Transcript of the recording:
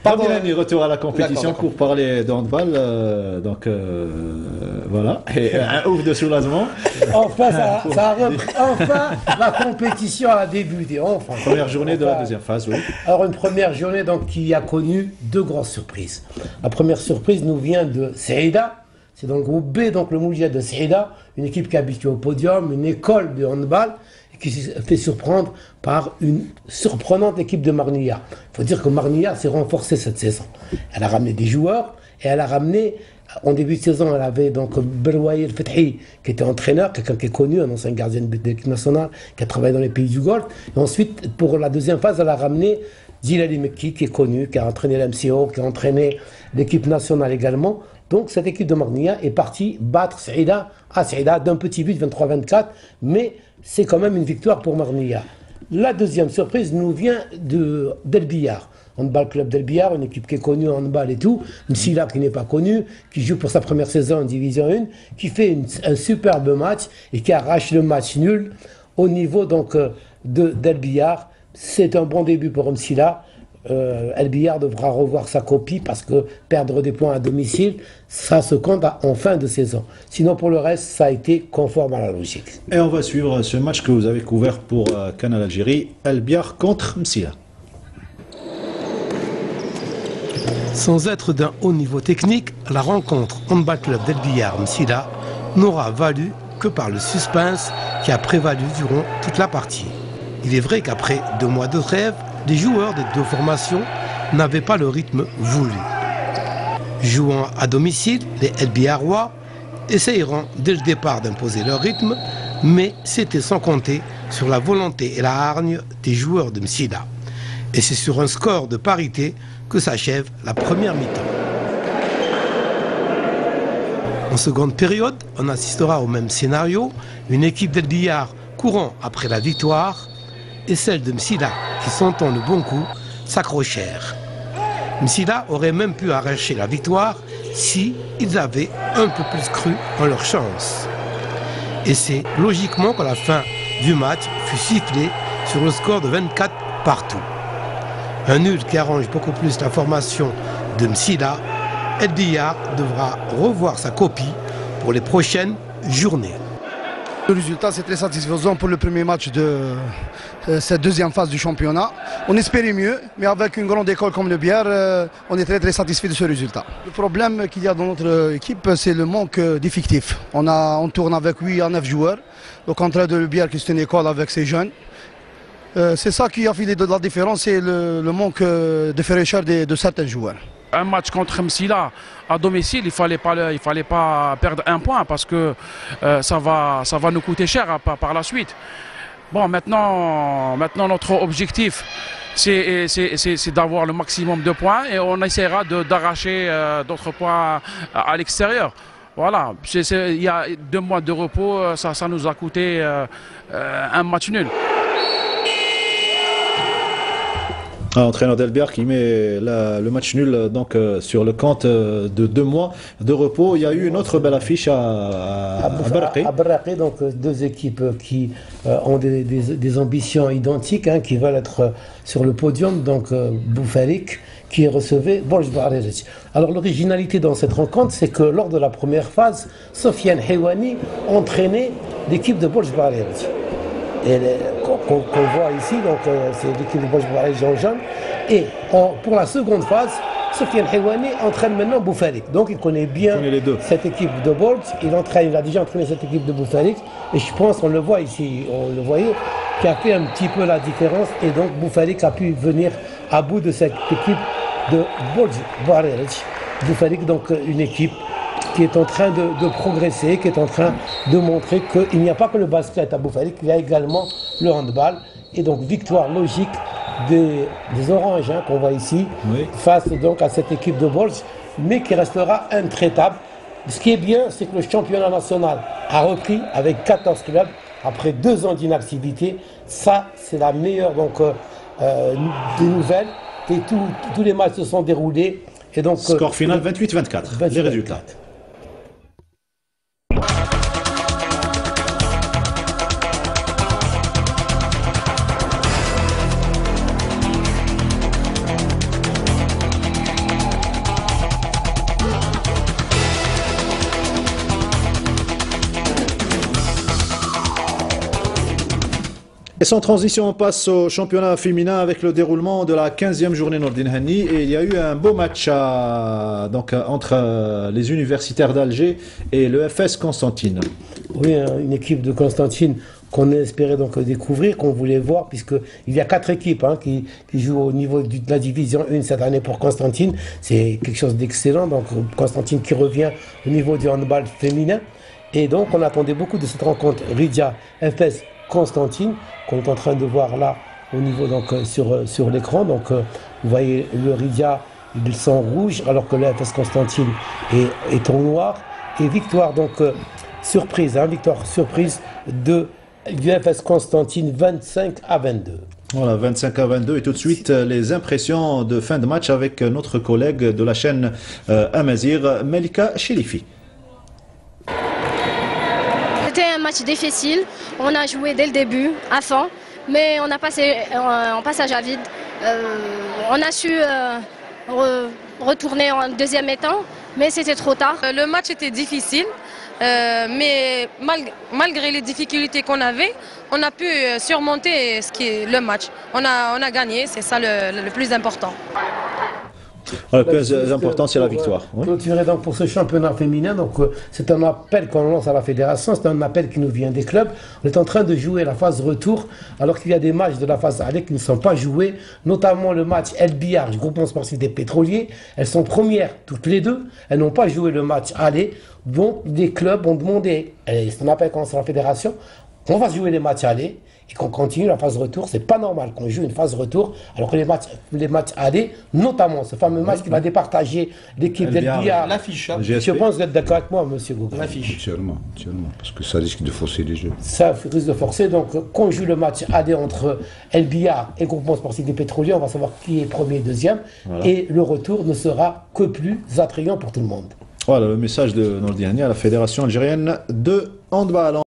Pardon, retour à la compétition pour parler de handball. Voilà, et un ouf de soulagement. Enfin, enfin, la compétition a débuté. Enfin. Première journée de la deuxième phase, oui. Alors, une première journée donc, qui a connu deux grosses surprises. La première surprise nous vient de Saïda. C'est dans le groupe B, donc le Moudjahid de Saïda, une équipe qui est habituée au podium, une école de handball, qui s'est fait surprendre par une surprenante équipe de Marnia. Il faut dire que Marnia s'est renforcée cette saison. Elle a ramené des joueurs et elle a ramené, en début de saison, elle avait donc Berouaï El Fethi qui était entraîneur, quelqu'un qui est connu, un ancien gardien de l'équipe nationale qui a travaillé dans les pays du Golfe. Et ensuite, pour la deuxième phase, elle a ramené Zilali Mekki qui est connu, qui a entraîné l'MCO, qui a entraîné l'équipe nationale également. Donc cette équipe de Marnia est partie battre Saïda à Saïda d'un petit but 23-24, mais c'est quand même une victoire pour Marnia. La deuxième surprise nous vient d'El Biyar. Handball Club d'El Biyar, une équipe qui est connue en handball et tout, Msila qui n'est pas connue, qui joue pour sa première saison en Division 1, qui fait un superbe match et qui arrache le match nul au niveau donc d'El Biyar. C'est un bon début pour Msila. El Biyar devra revoir sa copie parce que perdre des points à domicile, ça se compte en fin de saison. Sinon, pour le reste, ça a été conforme à la logique. Et on va suivre ce match que vous avez couvert pour Canal Algérie, El Biyar contre Msila. Sans être d'un haut niveau technique, la rencontre Handball Club d'El Biyar-Msila n'aura valu que par le suspense qui a prévalu durant toute la partie. Il est vrai qu'après 2 mois de trêve, les joueurs des deux formations n'avaient pas le rythme voulu. Jouant à domicile, les El Biyarois essayeront dès le départ d'imposer leur rythme, mais c'était sans compter sur la volonté et la hargne des joueurs de Msila. Et c'est sur un score de parité que s'achève la première mi-temps. En seconde période, on assistera au même scénario, une équipe d'El Biyar courant après la victoire et celle de Msila, qui sentant le bon coup, s'accrochèrent. Msila aurait même pu arracher la victoire si ils avaient un peu plus cru en leur chance. Et c'est logiquement que la fin du match fut sifflée sur le score de 24 partout. Un nul qui arrange beaucoup plus la formation de Msila. El Biyar devra revoir sa copie pour les prochaines journées. Le résultat, c'est très satisfaisant pour le premier match de cette deuxième phase du championnat. On espérait mieux, mais avec une grande école comme le Biyar, on est très satisfait de ce résultat. Le problème qu'il y a dans notre équipe, c'est le manque d'effectifs. On tourne avec 8 à 9 joueurs. Le contraire de le Biyar, qui est une école avec ses jeunes. C'est ça qui a fait de la différence, c'est le manque de fraîcheur de certains joueurs. Un match contre Msila à domicile, il fallait pas perdre un point parce que ça va nous coûter cher par la suite. Bon, maintenant notre objectif, c'est d'avoir le maximum de points et on essaiera d'arracher d'autres points à l'extérieur. Voilà, il y a 2 mois de repos, ça nous a coûté un match nul. Entraîneur d'El Biyar qui met le match nul donc, sur le compte de 2 mois de repos. Il y a eu une autre belle affiche à Barraqi. À Barraqi, donc 2 équipes qui ont des ambitions identiques, hein, qui veulent être sur le podium. Donc Boufarik qui recevait Borj Barerej. Alors l'originalité dans cette rencontre, c'est que lors de la première phase, Sofiane Hewani entraînait l'équipe de Borj Barerej. Et qu'on voit ici, donc c'est l'équipe de Borj Barerej Jean-Jean. Et pour la seconde phase, Sofiane Hewani entraîne maintenant Boufarik. Donc il connaît bien cette équipe de Borj. Il a déjà entraîné cette équipe de Boufarik. Et je pense, on le voit ici, on le voyait, qui a fait un petit peu la différence. Et donc Boufarik a pu venir à bout de cette équipe de Borj Barerej. Boufarik, donc une équipe qui est en train de progresser, qui est en train de montrer qu'il n'y a pas que le basket à Boufarik, il y a également le handball. Et donc victoire logique des Oranges, hein, qu'on voit ici, oui, face donc à cette équipe de Borj, mais qui restera intraitable. Ce qui est bien, c'est que le championnat national a repris avec 14 clubs après 2 ans d'inactivité. Ça, c'est la meilleure donc, des nouvelles. Et tous les matchs se sont déroulés. Et donc, score final 28-24, les résultats. Et sans transition, on passe au championnat féminin avec le déroulement de la 15e journée Nordin Hani. Et il y a eu un beau match entre les universitaires d'Alger et le FS Constantine. Oui, une équipe de Constantine qu'on espérait donc découvrir, qu'on voulait voir, puisqu'il y a 4 équipes qui jouent au niveau de la division 1 cette année pour Constantine. C'est quelque chose d'excellent. Donc Constantine qui revient au niveau du handball féminin. Et donc on attendait beaucoup de cette rencontre Ridia FS Constantine, qu'on est en train de voir là au niveau donc sur l'écran. Donc vous voyez le Ridia, ils sont rouges, alors que le FS Constantine est en noir. Et victoire donc surprise, victoire surprise du FS Constantine 25-22. Voilà, 25-22 et tout de suite les impressions de fin de match avec notre collègue de la chaîne Amazir, Melika Chérifi. C'était un match difficile, on a joué dès le début, à fond, mais on a passé en passage à vide. On a su retourner en deuxième mi-temps, mais c'était trop tard. Le match était difficile, mais malgré les difficultés qu'on avait, on a pu surmonter le match. On a gagné, c'est ça le plus important. Le plus important, c'est la victoire. Clôturer donc pour ce championnat féminin, donc c'est un appel qu'on lance à la fédération, c'est un appel qui nous vient des clubs. On est en train de jouer la phase retour, alors qu'il y a des matchs de la phase aller qui ne sont pas joués, notamment le match El Biar, du groupement sportif des pétroliers. Elles sont premières toutes les deux, elles n'ont pas joué le match aller, donc les clubs ont demandé, c'est un appel qu'on lance à la fédération, on va jouer les matchs aller et qu'on continue la phase retour. C'est pas normal qu'on joue une phase retour alors que les matchs aller, notamment ce fameux match qui va départager l'équipe d'El Biar. L'affiche. Je pense que vous êtes d'accord avec moi, monsieur Gouga. L'affiche. Actuellement, parce que ça risque de forcer les jeux. Ça risque de forcer. Donc, qu'on joue le match aller entre El Biar et le groupement sportif des pétroliers, on va savoir qui est premier et deuxième. Voilà. Et le retour ne sera que plus attrayant pour tout le monde. Voilà le message de Nordin Hani à la Fédération algérienne de handball.